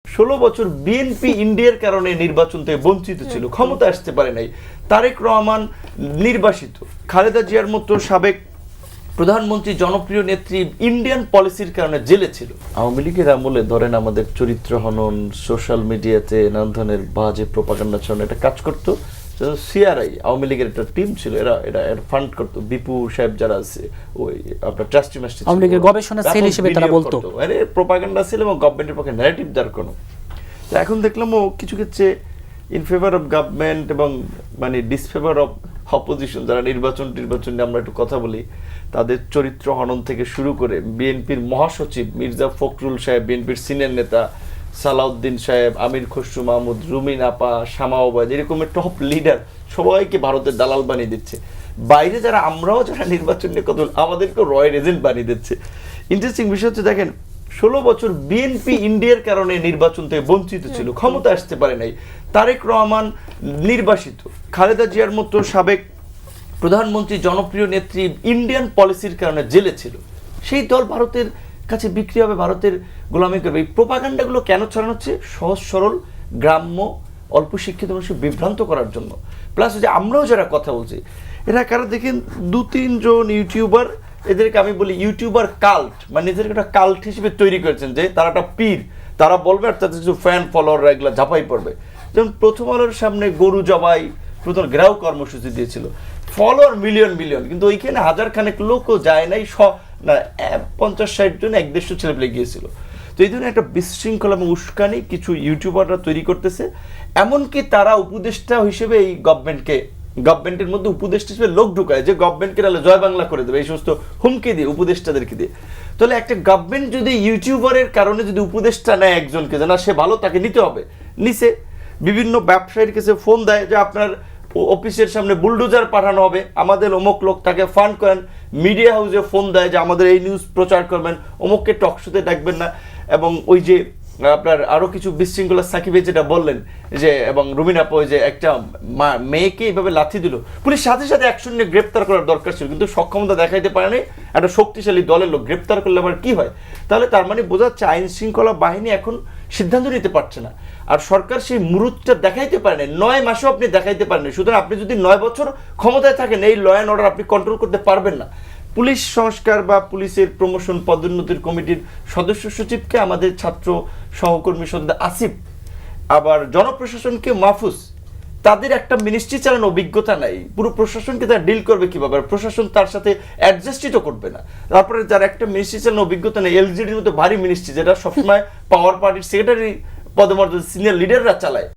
16 বছর বিএনপি ইন্ডিয়ার কারণে নির্বাচন থেকে বঞ্চিত ছিল, ক্ষমতা আসতে পারে নাই। তারেক রহমান নির্বাসিত, খালেদা জিয়ার মতো সাবেক প্রধানমন্ত্রী জনপ্রিয় নেত্রী ইন্ডিয়ান পলিসির কারণে জেলে ছিল। আওয়ামী লীগের আমলে ধরেন আমাদের চরিত্র হনন, সোশ্যাল মিডিয়াতে নানান ধরনের বাজে প্রোপাগান্ডা ছড়ানো একটা কাজ করতো। সিআরআই আওয়ামী লীগের একটা টিম ছিল, এরা ফান্ড করতো। বিপু সাহেব যারা আছে ওই আপনার ট্রাস্টি মাস্টার আওয়ামী লীগের গবেষণা সেল হিসেবে তারা বলতো আরে প্রোপাগান্ডা ছিল এবং গভর্নমেন্টের পক্ষে ন্যারেটিভ দেওয়ার কোনো। এখন দেখলাম ও কিছু ক্ষেত্রে ইন ফেভার অফ গভর্নমেন্ট এবং মানে ডিসফেভার অফ অপোজিশন, যারা নির্বাচন নিয়ে আমরা একটু কথা বলি, তাদের চরিত্র হনন থেকে শুরু করে বিএনপির মহাসচিব মির্জা ফখরুল সাহেব, বিএনপির সিনিয়র নেতা সালাউদ্দিন সাহেব, আমির খসরু মাহমুদ, রুমিন আপা, শামা ওবায়দ, এরকম টপ লিডার সবাইকে ভারতের দালাল বানিয়ে দিচ্ছে। বাইরে যারা আমরাও যারা নির্বাচন নিয়ে কথা আমাদেরকে রয়্যাল এজেন্ট বানিয়ে দিচ্ছে। ইন্টারেস্টিং বিষয় হচ্ছে দেখেন, 16 বছর বিএনপি ইন্ডিয়ার কারণে নির্বাচন থেকে বঞ্চিত ছিল, ক্ষমতা আসতে পারে নাই। তারেক রহমান নির্বাসিত, খালেদা জিয়ার মতো সাবেক প্রধানমন্ত্রী জনপ্রিয় নেত্রী ইন্ডিয়ান পলিসির কারণে জেলে ছিল। সেই দল ভারতের কাছে বিক্রি হবে, ভারতের গোলামি করবে। এই প্রোপাগান্ডাগুলো কেন ছড়ানো হচ্ছে? সহজ সরল গ্রাম্য অল্প শিক্ষিত মানুষকে বিভ্রান্ত করার জন্য। প্লাস যে আমরাও যারা কথা বলছি, এরা কারা দেখেন 2-3 জন ইউটিউবার, এদেরকে আমি বলি ইউটিউবার কাল্ট, মানে এদেরকে একটা কাল্ট হিসেবে তৈরি করেছেন যে তারা একটা পীর, তারা বলবে আর তাদের কিছু ফ্যান ফলোয়াররা এগুলো ঝাঁপাই পড়বে। যেমন প্রথম আলোর সামনে গরু জবাই প্রথম গ্রাহ কর্মসূচি দিয়েছিল, ফলোয়ার মিলিয়ন মিলিয়ন, কিন্তু ওইখানে হাজার খানেক লোকও যায় নাই, 50-60 জন 150 ছেলেপেলে গিয়েছিল। তো এই ধরনের একটা বিশৃঙ্খলা এবং উস্কানি কিছু ইউটিউবাররা তৈরি করতেছে। এমনকি তারা উপদেষ্টা হিসেবে এই গভর্নমেন্টের মধ্যে উপদেষ্টা হিসেবে লোক ঢুকায় যে গভর্নমেন্টকে তাহলে জয় বাংলা করে দেবে, এই সমস্ত হুমকি দিয়ে উপদেষ্টাদেরকে দিয়ে। তাহলে একটা গভর্নমেন্ট যদি ইউটিউবারের কারণে যদি উপদেষ্টা নেয় একজনকে, যে না সে ভালো, তাকে নিতে হবে, নিচে বিভিন্ন ব্যবসায়ীর কাছে ফোন দেয় যে আপনার অফিসের সামনে বুলডোজার পাঠানো হবে, আমাদের অমুক লোক, তাকে ফান্ড করেন। মিডিয়া হাউসে ফোন দেয় যে আমাদের এই নিউজ প্রচার করবেন, অমুককে টকশোতে ডাকবেন না। এবং ওই যে আপনার আরো কিছু বিশৃঙ্খলা সাকিবে যেটা বললেন যে, এবং রুমিনা আপা যে একটা মেয়েকে এইভাবে লাথি দিল, পুলিশ সাথে সাথে অ্যাকশন নিয়ে গ্রেপ্তার করার দরকার ছিল, কিন্তু সক্ষমতা দেখাইতে পারেনি। একটা শক্তিশালী দলের লোক গ্রেপ্তার করলে আবার কি হয়? তাহলে তার মানে বোঝা যাচ্ছে আইন শৃঙ্খলা বাহিনী এখন সিদ্ধান্ত নিতে পারছে না, আর সরকার সেই মুরুদটা দেখাইতে পারে না। 9 মাসেও আপনি দেখাইতে পারেন। সুতরাং আপনি যদি 9 বছর ক্ষমতায় থাকেন, এই ল অ্যান্ড অর্ডার আপনি কন্ট্রোল করতে পারবেন না। পুলিশ সংস্কার বা পুলিশের প্রমোশন পদোন্নতির কমিটির সদস্য সচিবকে আমাদের ছাত্র সহকর্মী সদস্য আসিফ, আবার জনপ্রশাসনকে মাহফুজ, তাদের একটা মিনিস্ট্রি চালানোর অভিজ্ঞতা নাই। পুরো প্রশাসনকে তারা ডিল করবে কিভাবে? প্রশাসন তার সাথে অ্যাডজাস্টই তো করবে না। তারপরে যার একটা মিনিস্ট্রি চালানোর অভিজ্ঞতা নেই, এলজিডির মতো ভারী মিনিস্ট্রি যেটা সবসময় পাওয়ার পার্টির সেক্রেটারি পদমর্যাদা সিনিয়র লিডাররা চালায়,